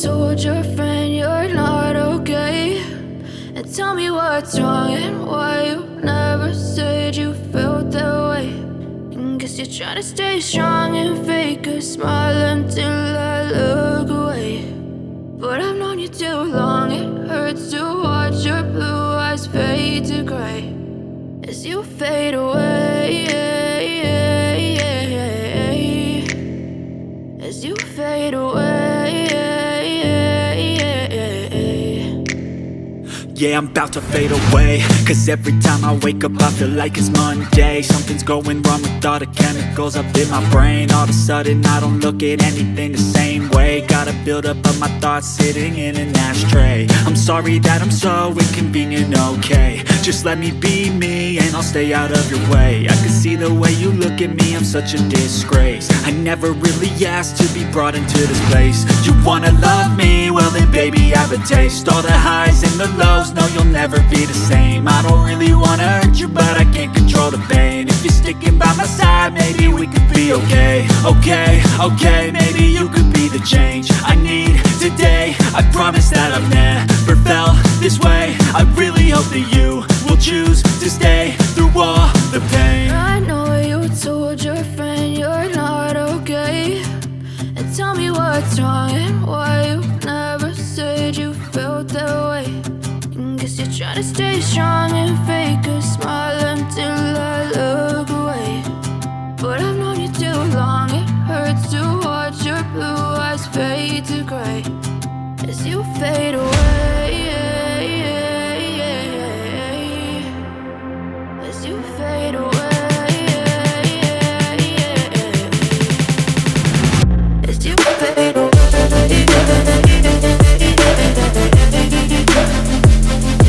told your friend you're not okay? And tell me what's wrong and why you never said you felt that way. And guess you're trying to stay strong and fake a smile until I look away. But I've known you too long, it hurts to watch your blue eyes fade to gray as you fade away, as you fade away. Yeah, I'm about to fade away, cause every time I wake up I feel like it's Monday. Something's going wrong with all the chemicals up in my brain. All of a sudden I don't look at anything the same way. Got a buildup of my thoughts sitting in an ashtray. I'm sorry that I'm so inconvenient, okay? Just let me be me and I'll stay out of your way. I can see the way you look at me, I'm such a disgrace. I never really asked to be brought into this place. You wanna love me? Well then baby I have a taste. All the highs and the lows, no you'll never be the same. I don't really wanna hurt you but I can't control the pain. If you're sticking by my side maybe we could be okay. Okay, maybe you could be the change I need today. I promise that I've never felt this way. I really hope that you will choose to stay through all the pain. I know you told your friend you're not okay. And tell me what's wrong and why you never said you felt that way. And guess you're trying to stay strong and fake a smile until I look away. But I've known you too long, it hurts to watch your blue eyes fade to gray as you fade away, as you fade away, as you fade away, as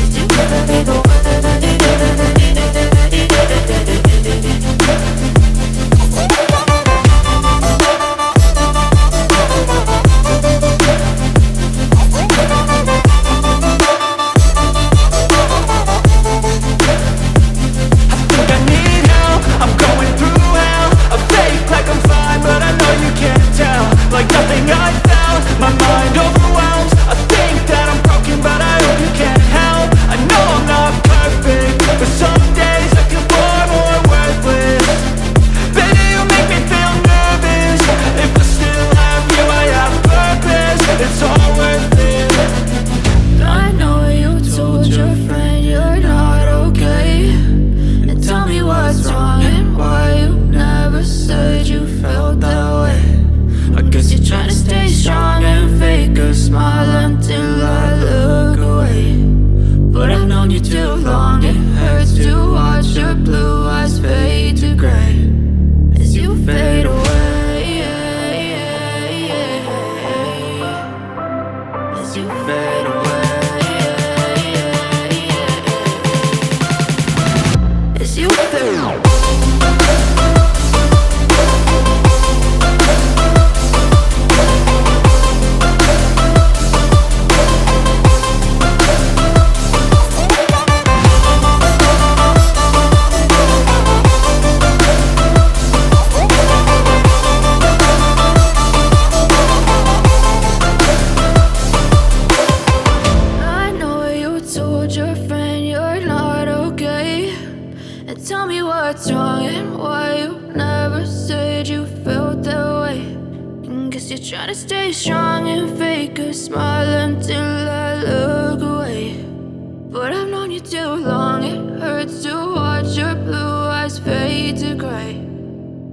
you fade away. Like nothing I felt, my mind overwhelms. I think that I'm broken, but I hope you can't help. I know I'm not perfect, but some days I feel far more worthless. Baby, you make me feel nervous. If I still have you, I have purpose. It's all worth it. I know you told your friend you're not okay. And tell me what's wrong and why you never said you felt that way. I guess you're trying to stay strong and fake a smile until I look away. But I've known you too long, it hurts to watch your blue eyes fade to gray as you fade away, as you fade away, as you fade away. Tell me what's wrong and why you never said you felt that way. And guess you're trying to stay strong and fake a smile until I look away. But I've known you too long, it hurts to watch your blue eyes fade to gray